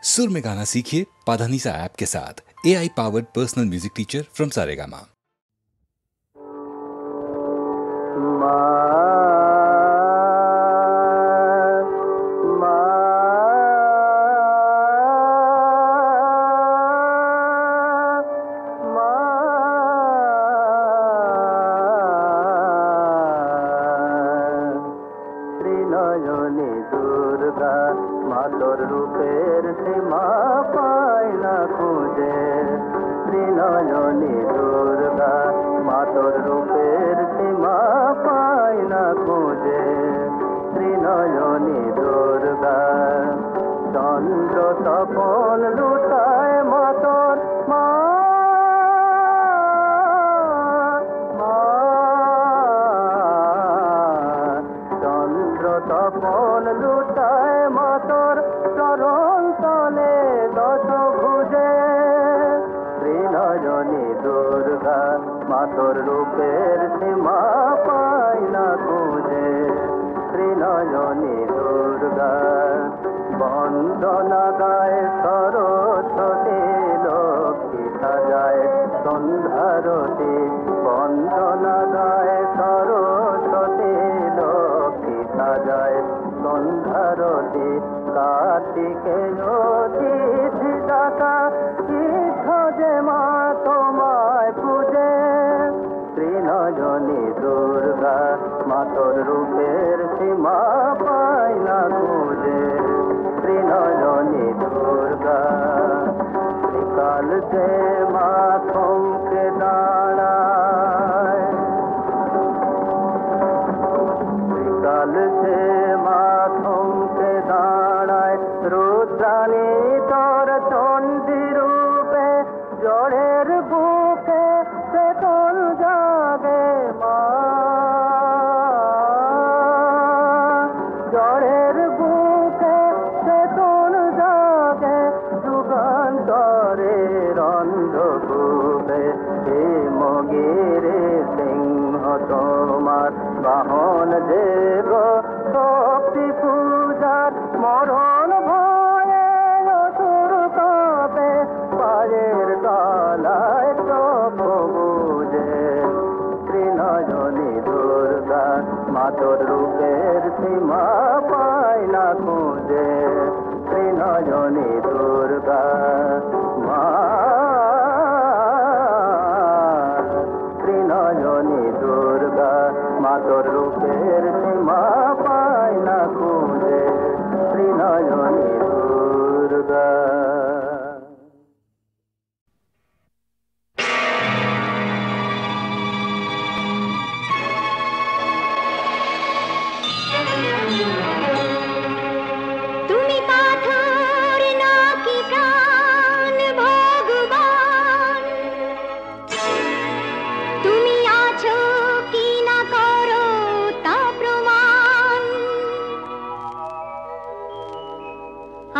सुर में गाना सीखिए पाधानीसा ऐप के साथ। AI powered personal music teacher from Saregama.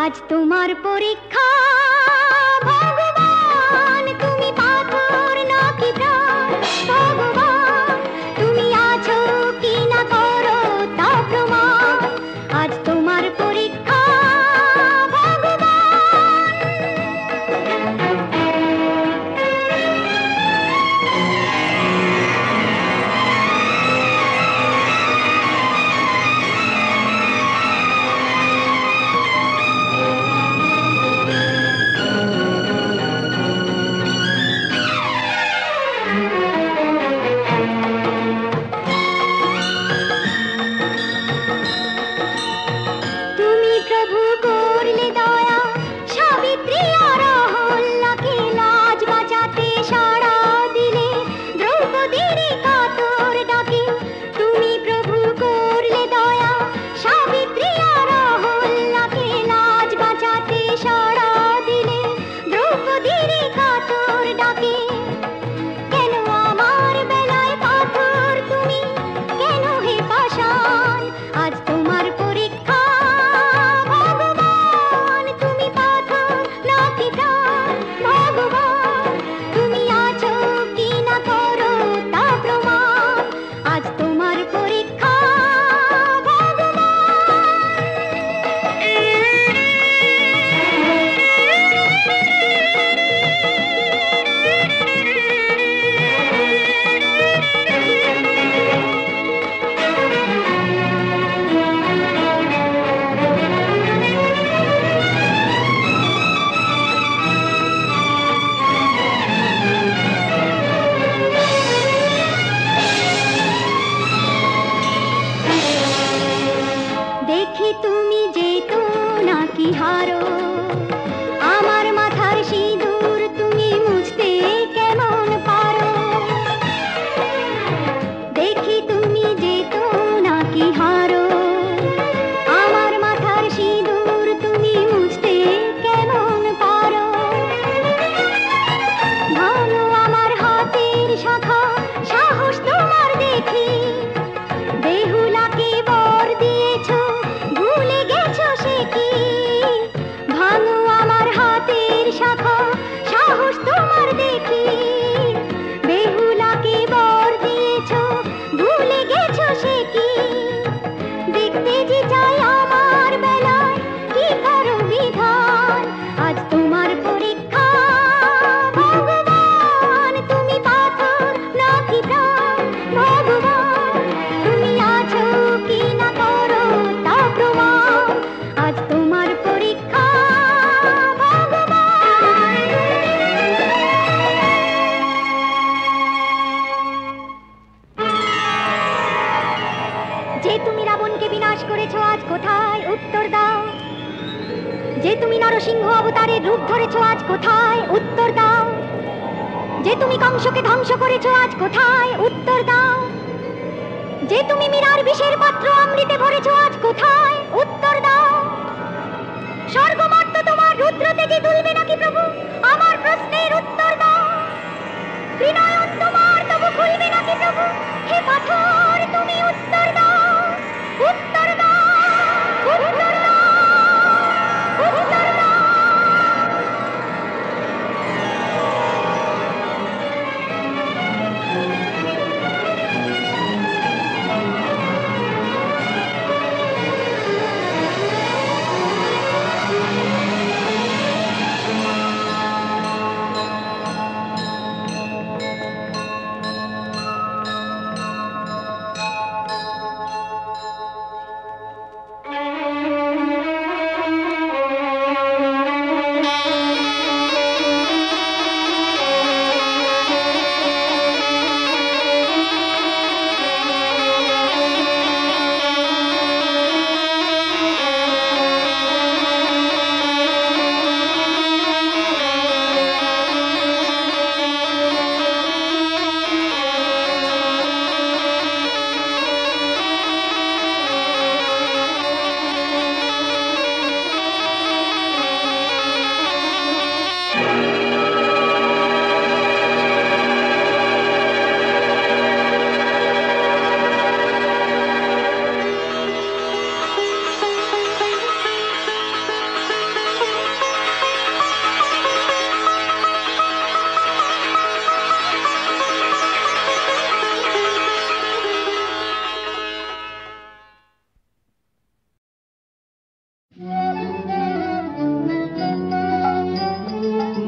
আজ তোমার পরীক্ষা ভগবান, তুমি পাথর নাকি প্রাণ, ভগবান তুমি আছো কি না করো তা প্রমাণ, আজ তোমার পরীক্ষা ভগবান। আমার মাথার সিঁদুর তুমি মুছতে কেমন পারো? দেখি তুমি যেতো নাকি হারো। আমার মাথার সিঁদুর তুমি মুছতে কেমন পারো? ভালো আমার হাতের শাখা, সাহস তোমার দেখি। বেহুলাকে বর দিয়েছো, ভুলে গেছো সে কি? ভাঙো আমার হাতের শাখা, সাহস তোমার দেখি। বেহুলাকে বর দিয়েছো, ভুলে গেছো সে কি? দেখতে যে চাই আমার বেলায় কি করো বিধান। আজ তোমার পরীক্ষা ভগবান, তুমি পাথর নাকি প্রাণ? ভগবান তুমি আছো কি না করো তা প্রমাণ। আজ তোমার পরীক্ষা ভগবান। যে তুমি রাবণকে বিনাশ করেছো আজ কোথায় উত্তর দাও? যে তুমি নরসিংহ অবতারের রূপ ধরেছো আজ কোথায় উত্তর দাও? যে তুমি কংসকে ধ্বংস করেছো আজ কোথায় উত্তর দাও? যে তুমি মীরার বিষের পাত্র অমৃতে ভরেছো আজ কোথায় উত্তর দাও? স্বর্গমর্ত তোমার রুদ্র তেজে দুলবে নাকি প্রভু? আমার প্রশ্নের উত্তর দাও। ত্রিনয়ন তোমার তবু খুলবে নাকি প্রভু? হে পাথর তুমি উত্তর দাও, উত্তর দাও, উত্তর দাও, উত্তর দাও।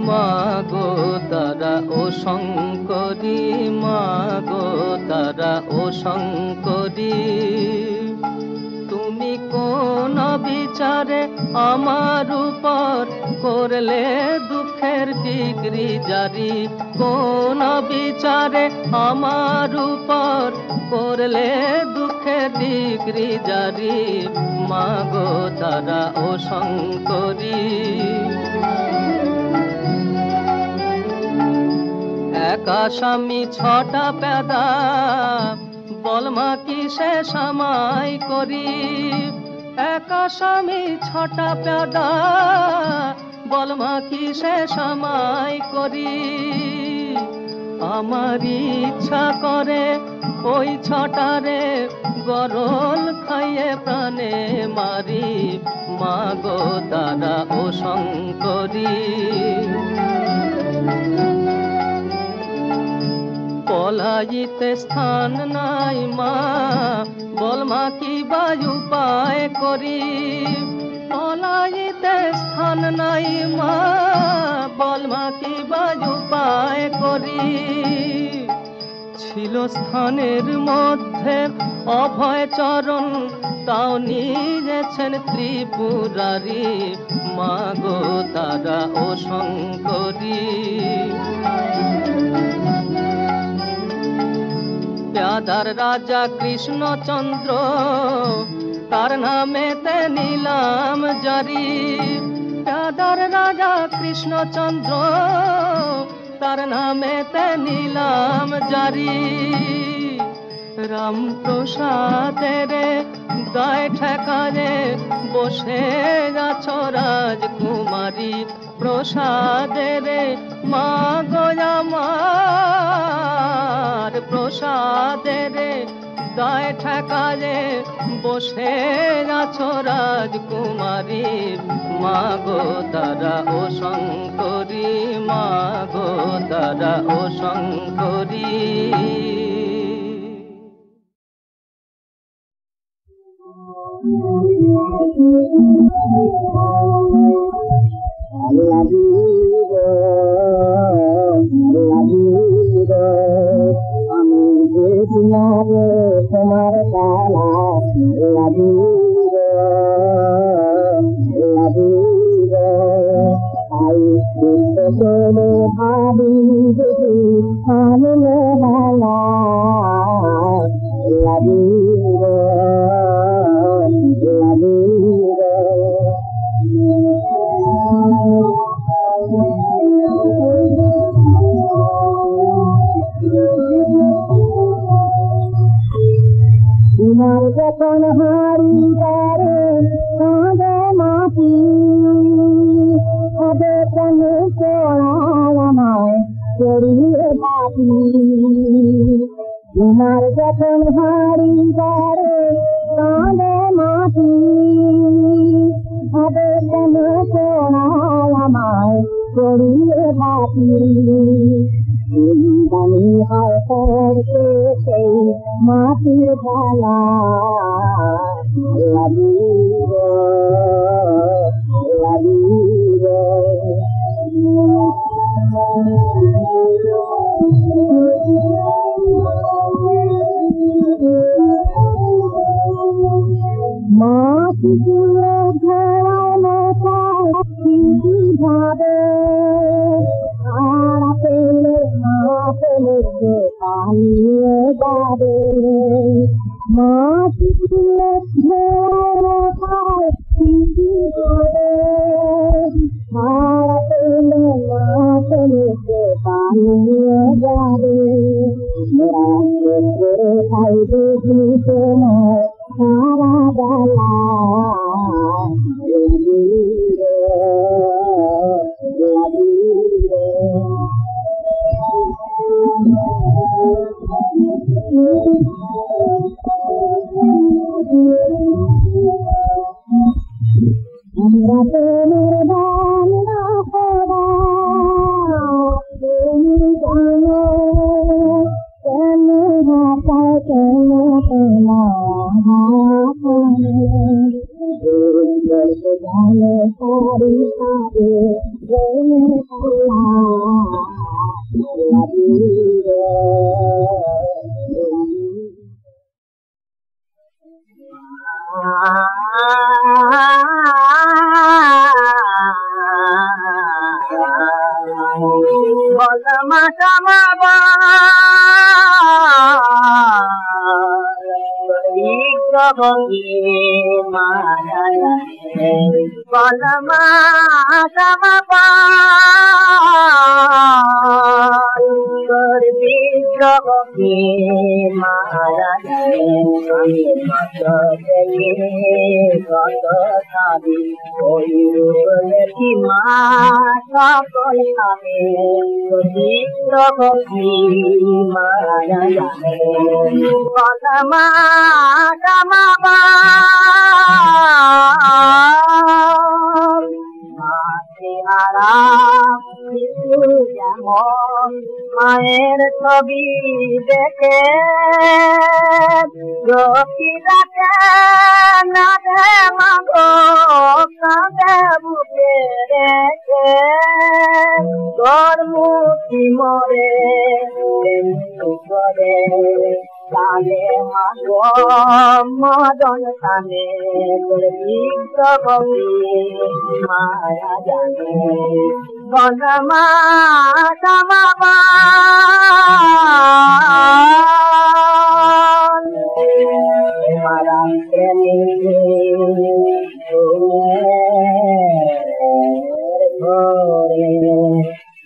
মাগো তারা ও শঙ্করী, মাগো তারা ও শঙ্করী, তুমি কোন বিচারে আমার উপর করলে দুঃখের ডিগ্রি জারি? কোন বিচারে আমার উপর করলে দুঃখের ডিগ্রি জারি? মাগো তারা ও শঙ্করী। একা স্বামী ছটা পেদা, বলমা কিসে সামাই করি? একা স্বামী ছটা পেদা, বলমা কিসে সামাই করি? আমার ইচ্ছা করে ওই ছটারে গরল খাইয়ে প্রাণে মারি। মাগো তারা ও শঙ্করী। পলাইতে স্থান নাই মা, বল মা কি বায়ু উপায় করি? পলাইতে স্থান নাই মা, বল মা কি বায়ু উপায় করি? ছিল স্থানের মধ্যে অভয় চরণ, তাও নিয়েছেন ত্রিপুরারি। মাগো তারা ও শঙ্করী। প্যাদার রাজা কৃষ্ণচন্দ্র, তার নামেতে নিলাম জারি। প্যাদার রাজা কৃষ্ণচন্দ্র তার নামেতে নিলাম জারি রামপ্রসাদের গায়ে ঠেকারে বসে আছো রাজকুমারী প্রসাদের মা গো আমার প্রসাদের গায়ে ঠেকারে বসে আছো রাজকুমারী মা গো তারা ও শঙ্করী মা গো তারা ও শঙ্করী আমি যে তোমার কালা লাবিব আই করে ভাবি আমি হালা লাবিব তোমার যখন হারি করে কাঁদে মাটি হবে কেন চড়ায় আমায় চড়িয়ে বাটি তোমার যখন হারি করে কাঁদে মাটি হবে কেন চড়ায় আমায় চড়িয়ে বাটি দামি হয় করতে সেই মাটির খেলা লাবিব লাবিব মাটি তুলে ধরায় মাথায় ভাবে আর পেলে মা পেলে পালিয়ে যাবে মাটি তুলে ধরায় ভাবে আর পেলে মা পেলে পালিয়ে যাবে করে খাইবে তোমার সারা বেলা আমরা প্রেমের গান না করা তুমি জানো কেন হাসায় কেন তোমার হাসায় জানে সারি সারে প্রেমের খেলা লাবিব বলমা সমাবা মায়া বলমা সমাবা বিগ্রহকে মারা কত সাবি ওই রূপী মা সকল খাবে বিগ্রহকে মারা কলমা কামাবা যেমন মায়ের ছবি দেখে রকিরাকে না দে মাগো কাঁদে বুকে রেখে তোর মুক্তি মরে করে তালে মাগো মদন তানে তোর বিশ্বকবি মায়া জানে গণমা কামাবা মারা প্রেমী ঘরে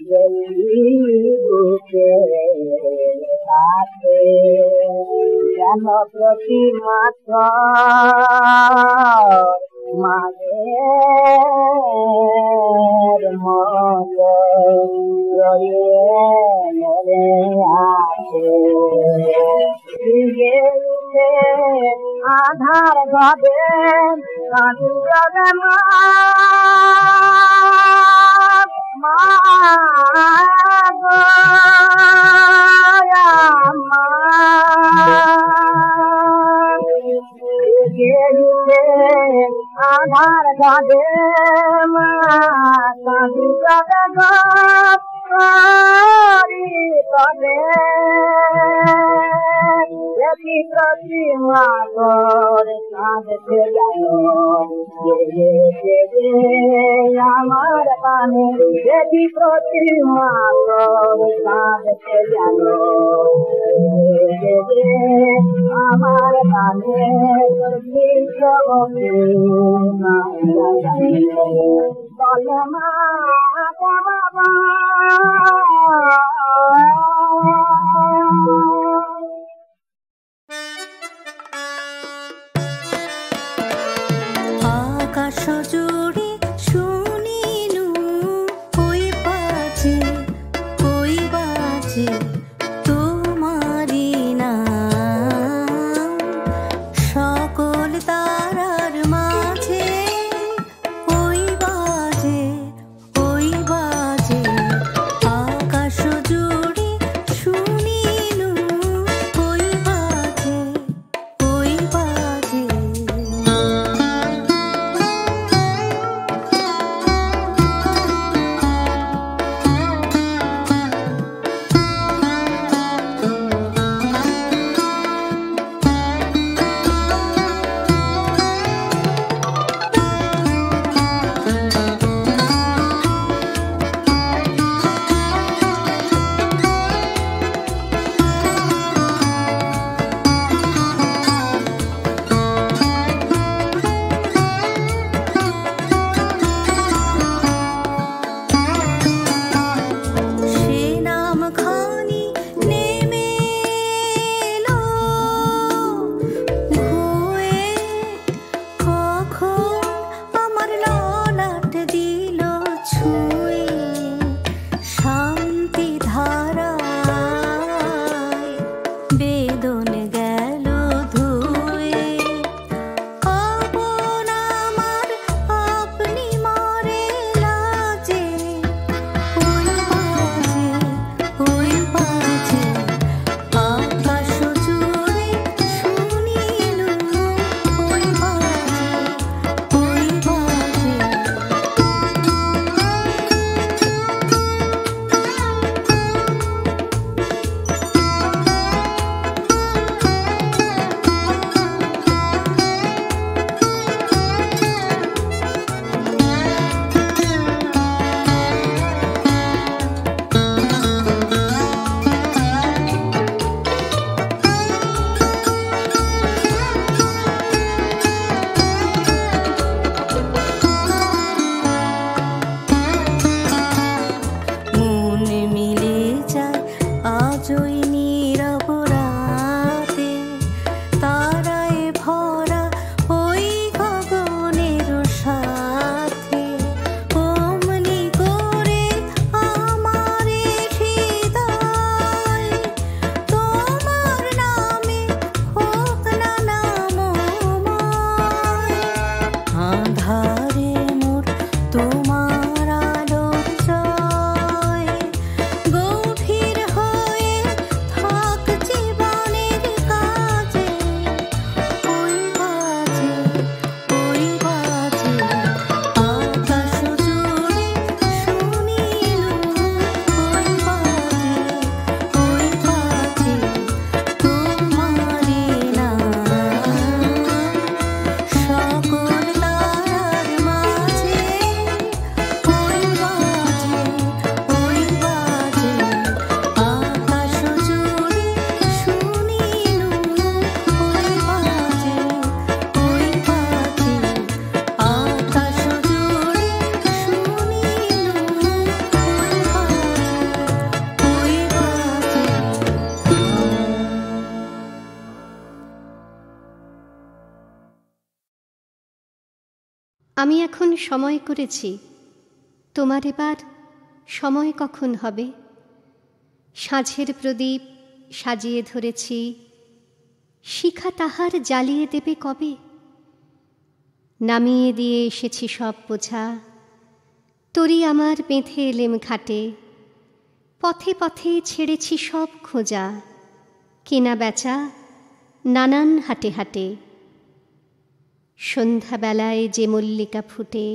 গেলি বুকে সাথে যেন প্রতি মাস মাঝের মতো জড়িয়ে মরে আছে গেছে আধার ঘরে কাঁদু যাবে মা আধার ঘরে মা কাঁদু যাবে তবে যদি প্রতিমা তোর কাঁদতে জানো আমার পানে যদি প্রতিমা তোর কাঁদতে জানো আমার পানে তোর বিশ্ব বলে মা বাবা আকাশ জুড়ে শুনিনু কই বাজে তোমারি নাম সকল তারার মাঝে ওই বাজে আমি এখন সময় করেছি, তোমার এবার সময় কখন হবে? সাঁঝের প্রদীপ সাজিয়ে ধরেছি, শিখা তাহার জ্বালিয়ে দেবে কবে? নামিয়ে দিয়ে এসেছি সব বোঝা, তরি আমার বেঁধে এলেম ঘাটে। পথে পথে ছেড়েছি সব খোঁজা, কেনা বেচা নানান হাটে হাটে। সন্ধ্যাবেলায় যে মল্লিকা ফুটে,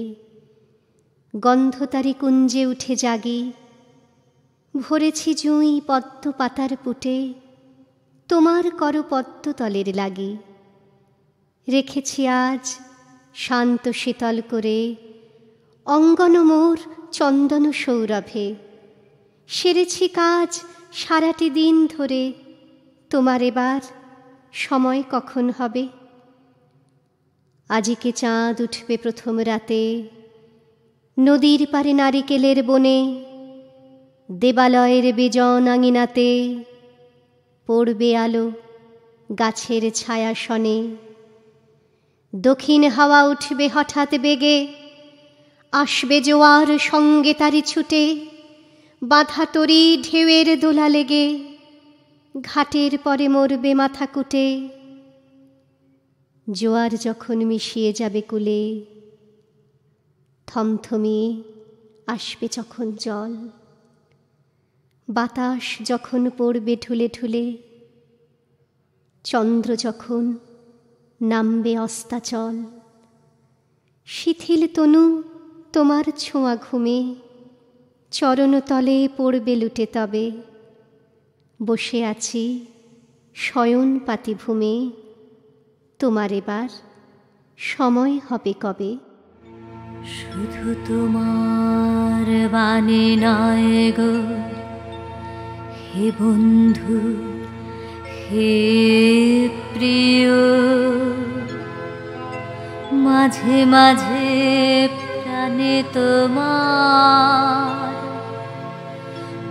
গন্ধতারি কুঞ্জে উঠে জাগি। ভরেছি জুঁই পদ্ম পাতার পুটে, তোমার করপদ্মতলের লাগি। রেখেছি আজ শান্ত শীতল করে, অঙ্গন মোর চন্দন সৌরভে। সেরেছি কাজ সারাটি দিন ধরে, তোমার এবার সময় কখন হবে? আজিকে চাঁদ উঠবে প্রথম রাতে, নদীর পারে নারিকেলের বনে। দেবালয়ের বেজন আঙিনাতে পড়বে আলো গাছের ছায়া শনে। দক্ষিণ হাওয়া উঠবে হঠাৎ বেগে, আসবে জোয়ার সঙ্গে তারি ছুটে। বাঁধা তরি ঢেউয়ের দোলা লেগে, ঘাটের পরে মরবে মাথা কুটে। জোয়ার যখন মিশিয়ে যাবে কূলে, থমথমিয়ে আসবে যখন জল। বাতাস যখন পড়বে ঠুলে ঠুলে, চন্দ্র যখন নামবে অস্তাচল। শিথিল তনু তোমার ছোঁয়া ঘুমে, চরণতলে পড়বে লুটে তবে। বসে আছি শয়ন পাতি ভূমে, তোমার এবার সময় হবে কবে? শুধু তোমার বাণী নয় গো হে বন্ধু, হে প্রিয়। মাঝে মাঝে প্রাণে তোমার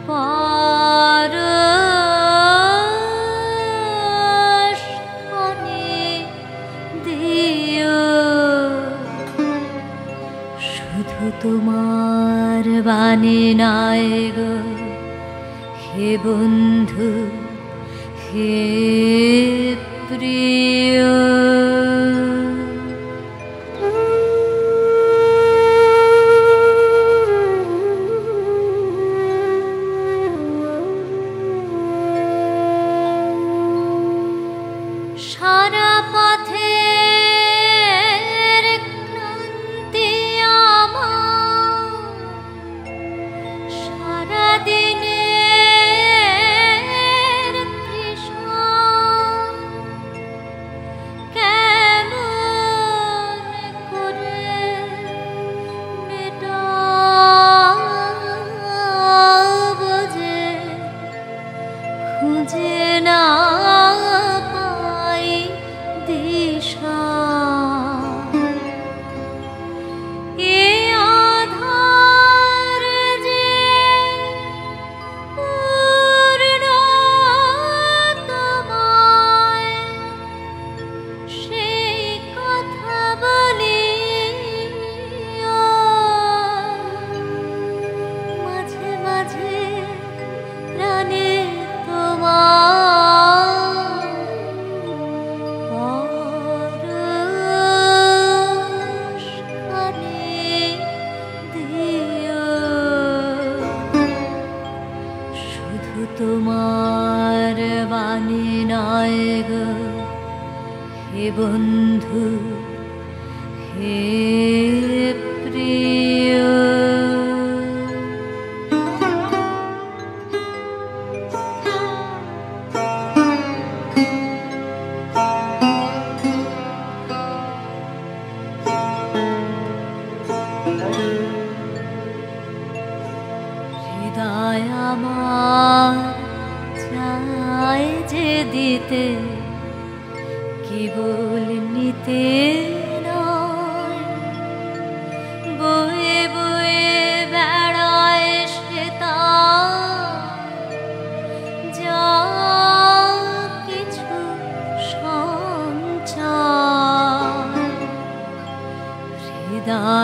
পরশ ক্ষণে দিও। শুধু তোমার বাণী নয় গো হে বন্ধু, হে প্রিয়। সারা পথের ক্লান্তি আমার, সারা দিনের তৃষ্ণা কেমন করে মেটাবো যে, খুঁজে না পাই দিশা। এ আধার যে পূর্ণ তোমায়, সেই কথা বলিও। মাঝে মাঝে প্রাণে তোমার পরশ ক্ষণে দিও। শুধু তোমার বাণী নয় গো হে বন্ধু, হে প্রিয়। হৃদয় আমার চায় যে দিতে, কেবল নিতে নয়। বয়ে বয়ে বেড়ায় সে তার যা কিছু সঞ্চয়। হৃদয়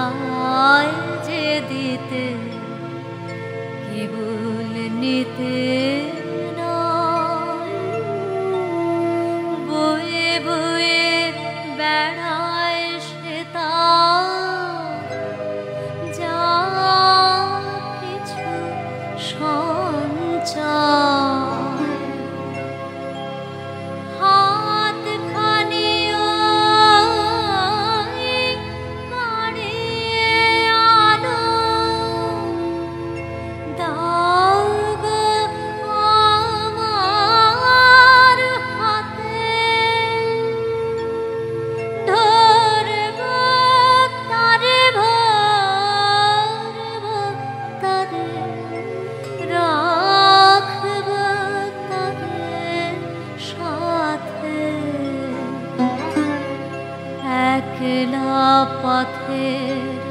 চায় যে দিতে কেবল নিতে নয়, বয়ে বয়ে বেড়ায় সে তার যা কিছু সঞ্চয়। হাতখানিও বাড়িয়ে আলো দাও গো আমার হাতে, ধরব তারে ভরব তারে, রাখব তারে সাথে। একলা পথের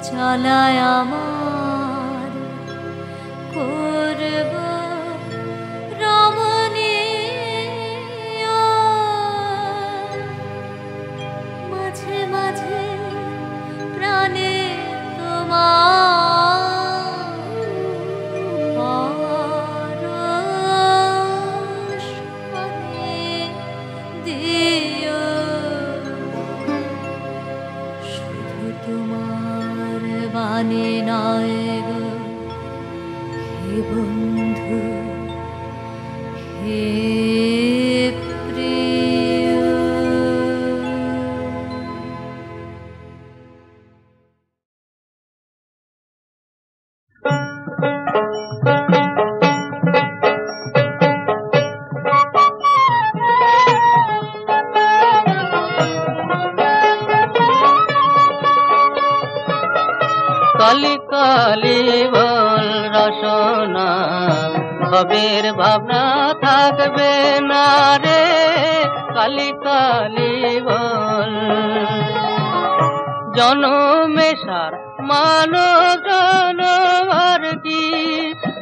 চলায় আমার করব রমণীয়, মাঝে মাঝে প্রাণে তোমার পরশ পানে দিও। শুধু তোমার বাণী নয় গো হে বন্ধু, হে প্রিয়। কালি কালি বল রসনা, ভবের ভাবনা থাকবে না রে। কালি কালি বল জনমেশার মানব জনবার কি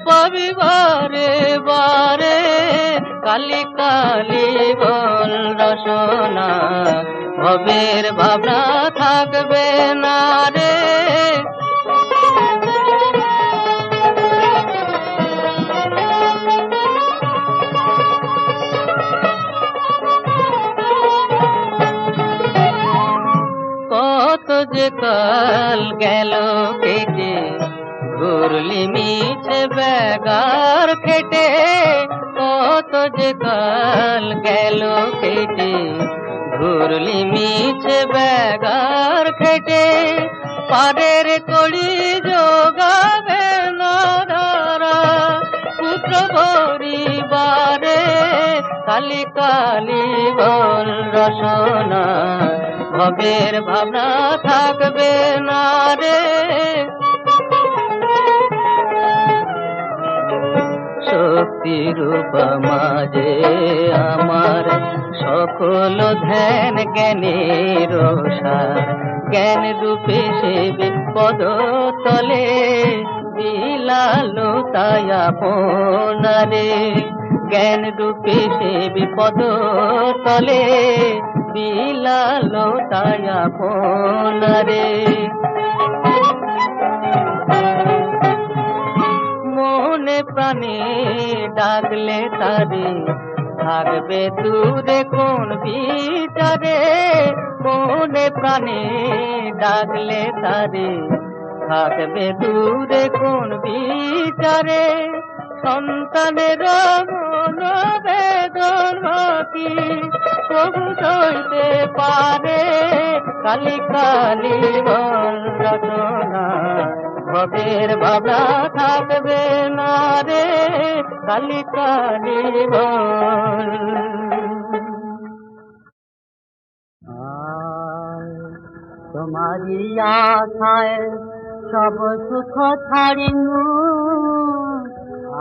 পাবি বারে বারে। কালি কালি বল রসনা, ভবের ভাবনা থাকবে না রে। কত যে কাল গেল কেটে, ঘুরলি মিছে বেগার খেটে। কত যে কাল গেল কেটে, ঘুরলি মিছে বেগার খেটে। পারের কড়ি যোগাবে না ধারা পুত্র পরিবারে। কালি কালি বল রসনা, ভবের ভাবনা থাকবে না রে। শক্তি রূপ মাঝে আমার সকল ধ্যান জ্ঞানের সার। জ্ঞান রূপে সে বিপদ তলে বিলালো তাই আপনারে। জ্ঞান রূপে সে বিপদ তলে বিলালো তাই আপনারে। মনে প্রাণে ডাকলে তারে, থাকবে দূরে কোন বিচারে। মনে প্রাণে ডাকলে তারে, থাকবে দূরে কোন বিচারে। সন্তানের মন বেদন কি প্রভু সইতে পারে। কালি কালি বল রচনা, ভবের ভাবনা থাকবে না রে। কালি কালি বল। তোমারি আশায় সব সুখ ছাড়িনু,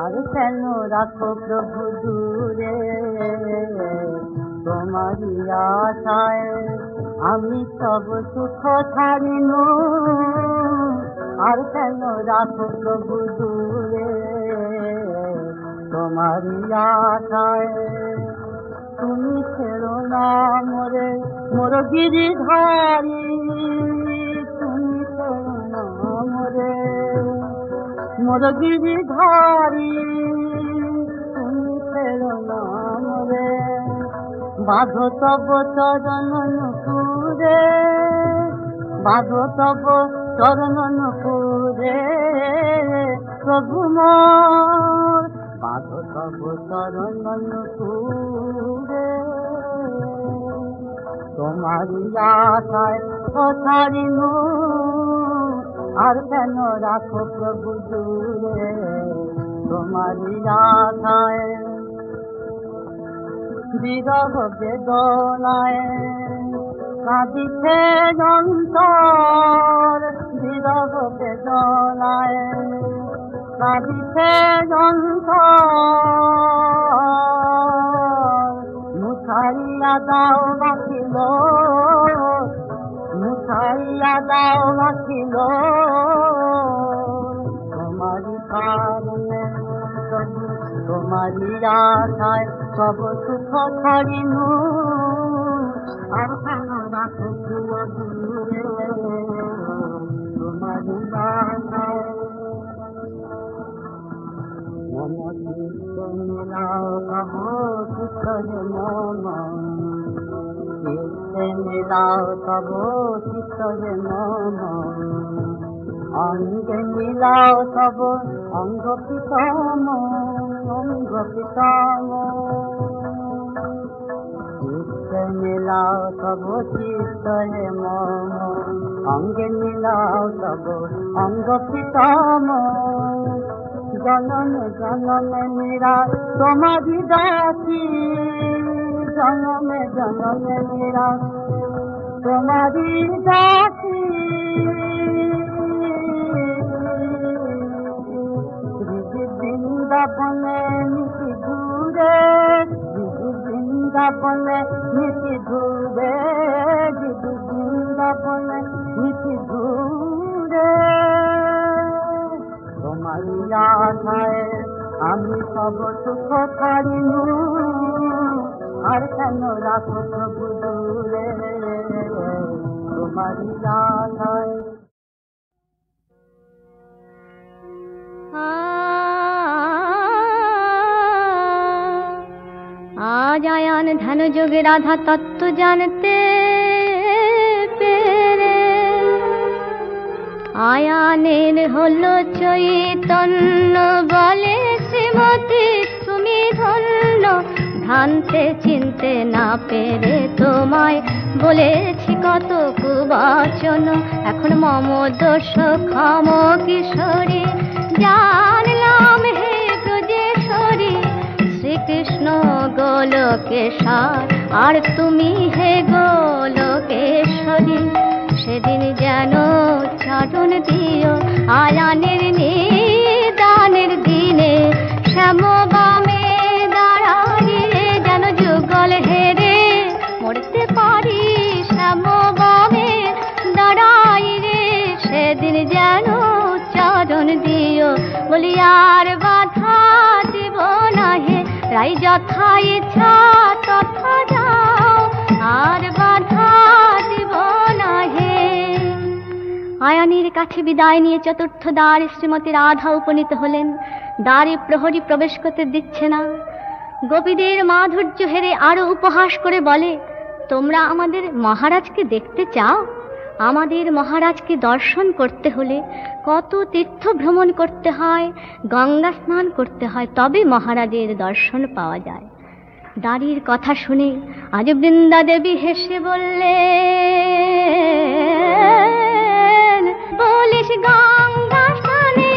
আর কেন রাখো প্রভু দূরে। তোমারি আশায় আমি সব সুখ ছাড়িনু, আর কেন রাখো প্রভু দূরে। তোমারি আশায় তুমি ছেড়ো না মোরে মোর গিরিধারী। তুমি মোর গিরিধারী তুমি ফেরো না মোরে, বাঁধো তব চরণ নুপুরে, বাঁধো তব চরণ নুপুরে প্রভু মোর, বাঁধো তব চরণ নুপুরে। তোমারি আশায় পথারিনু আর কেন রাখো প্রভু দূরে, তোমারি আশায় বিরহ বেদনায় কাঁদিছে অন্তর, বিরহ বেদনায় কাঁদিছে অন্তর। মুছাইয়া দাও বাঁচিল, মুছাইয়া দাও বাঁচিল তোমারি কারণে, তোমারি আশায় সব সুখ ছাড়িনু আর কেন রাখো দূরে, তোমারি আশায় মন চিত্ত মিলাও তব চিত্তরে মন, চিত্তে মিলাও তব চিত্তরে মন, অঙ্গে মিলাও তব অঙ্গ পিতম, অঙ্গ পিতম। চিত্তে মিলাও তব চিত্তরে মন, অঙ্গে মিলাও তব অঙ্গ পিতম। জনমে জনমে মীরা তোমারি দাসী, জনমে জনমে মীরা তোমারি দাসী। বৃন্দাবনে নিশি ঘুরে, বৃন্দাবনে নিশি ঘুরে, বৃন্দাবনে নিশি ঘুরে। তোমারি আশায় আমি সব সুখ ছাড়িনু আর কেন রাখো প্রভু দূরে, তোমারি আশায়। आज आयान धन जोग राधा तत्व जानते पेरे, आयानेर हलो चैतन्य बले श्रीमती तुमी धन्य, भ्रांते चिनते ना पेरे तोमाय बोलेछि कत कुबचन, एखन मम दोष क्षम किशोरी जानलाम हे ब्रजेश्वरी। শ্রীকৃষ্ণ গোলকেশার আর তুমি হে গোলকেশ্বরী, সেদিন যেন চরণ দিও আয়ানের নিদানের দিনে, শ্যাম বামে দাঁড়াইয়ে যেন যুগল হেরে মরতে পারি, শ্যাম বামে দাঁড়াইয়ে সেদিন যেন চরণ দিও। বলি আর বাধা দিব না হে রাই, যথা ইচ্ছা তথা যাও, আর বাধা দিব না হে। আয়ানের কাছে বিদায় নিয়ে চতুর্থ দ্বার শ্রীমতী রাধা উপনীত হলেন। দ্বারে প্রহরী প্রবেশ করতে দিচ্ছে না। গোপীদের মাধুর্য হেরে আরো উপহাস করে বলে, তোমরা আমাদের মহারাজকে দেখতে চাও? আমাদের মহারাজকে দর্শন করতে হলে কত তীর্থ ভ্রমণ করতে হয়, গঙ্গা স্নান করতে হয়, তবে মহারাজের দর্শন পাওয়া যায়। দাঁড়ির কথা শুনে আজ বৃন্দা দেবী হেসে বললেন, বলিস গঙ্গা স্নানে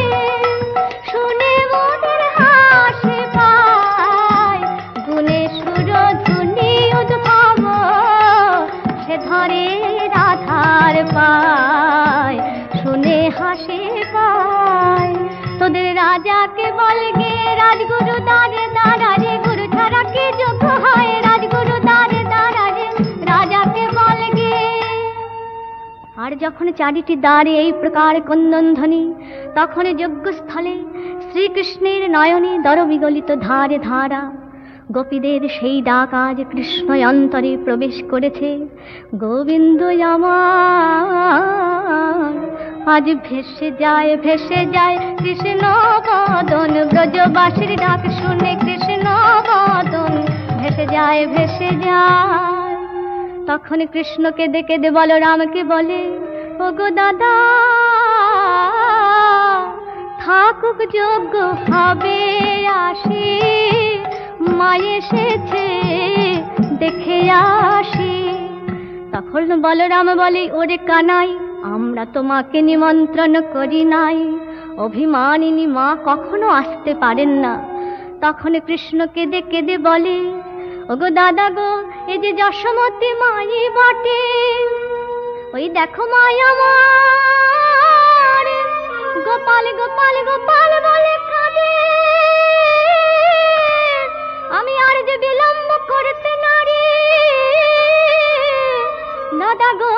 শুনে মোদের হাসি পায়, গুণে সুরধুনি উদ্ভব সে ধরে রাধার পায়, শুনে হাসি পায়। তোদের রাজাকে বলগে রাজগুরু দ্বারে দাঁড়ারে, গুরু ছাড়া কে যোগ্য হয় রাজগুরু দ্বারে দাঁড়ারে, রাজাকে বলগে। আর যখন চারিটি দ্বারে এই প্রকার ক্রন্দনধ্বনি, তখন যজ্ঞস্থলে শ্রীকৃষ্ণের নয়নে দরবিগলিত ধারে ধারা। গোপীদের সেই ডাক আজ কৃষ্ণ অন্তরে প্রবেশ করেছে। গোবিন্দ আমার আজ ভেসে যায় কৃষ্ণ বদন, ব্রজবাসীর ডাক শুনে কৃষ্ণ বদন ভেসে যায়। তখন কৃষ্ণকে ডেকে দে বলরামকে বলে, ওগো দাদা থাকুক যোগ্য হবে আসি, মা এসেছে দেখে আসি। তখন বলরাম বলে, ওরে কানাই আমরা তোমাকে নিমন্ত্রণ করি নাই, অভিমানিনী মা কখনো আসতে পারেন না। তখন কৃষ্ণকে ডেকে দে বলে, ওগো দাদা গো এই যে যশোমতী মাই বটে, ওই দেখো মাই আমার গোপাল গোপাল গোপাল বলে কাঁদে, আমি আর যে বিলম্ব করতে নারি, দাদা গো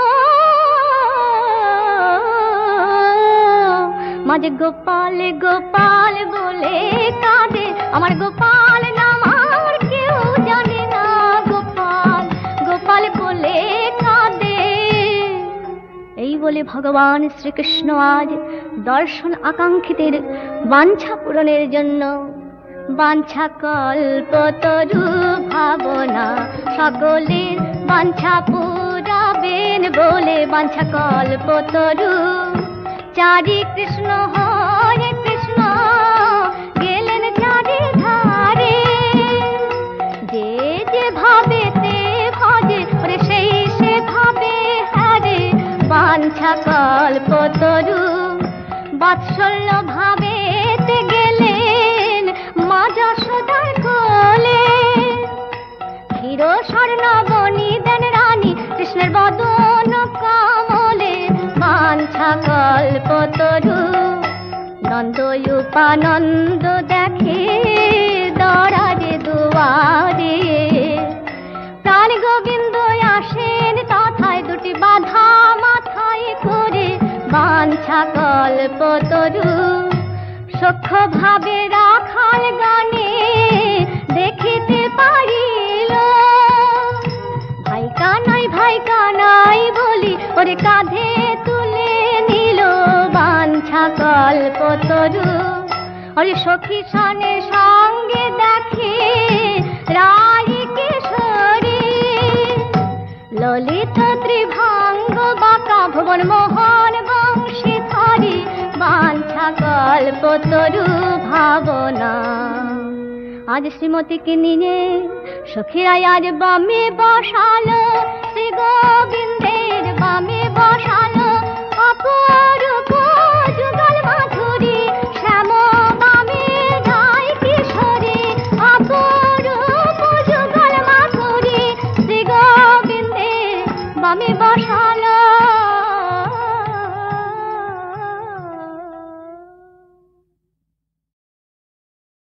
মাঝে গোপাল গোপাল বলে কাঁদে, আমার গোপাল নাম আর কেউ জানে না, গোপাল গোপাল বলে কাঁদে। এই বলে ভগবান শ্রীকৃষ্ণ আজ দর্শন আকাঙ্ক্ষিতের বাঞ্ছা পূরণের জন্য বাঞ্ছা কল্পতরু ভাবনা সকলের বাঞ্ছা পুরাবেন বলে বাঞ্ছা কল্পতরু চারি কৃষ্ণ হরে কৃষ্ণ গেলেন চারি ধারে, যে যে ভাবে তে ভজে ওরে সেই সে ভাবে হারে, বাঞ্ছা কল্পতরু বাৎসল্য ভাবে তে গেলেন মা যশোদার কোলে, ক্ষীর স্বর্ণ বনি দেন রানী কৃষ্ণের বদন কমলে, বাঞ্ছা কল্পতরু নন্দ উপানন্দ দেখে দরারে দুয়ারে, প্রাণ গোবিন্দ আসেন তথায় দুটি বাধা মাথায় করে, বাঞ্ছা কল্পতরু সখ্য ভাবে রাখাল গানে দেখিতে পারিল, ভাই কানাই বলি ওরে কাঁধে তুলে নিল, বাঞ্ছা কল্পতরু ওরে সখী সনের সঙ্গে দেখে রাই কিশোরী, ললিত ত্রিভঙ্গ বাঁকা ভুবন মোহন বংশীধরী, বাঞ্ছা কল্পতরু ভাবনা। আজ শ্রীমতীকে নিয়ে সখীরা আজ বামে বসালো, শ্রী গোবিন্দের বামে বসালো অপর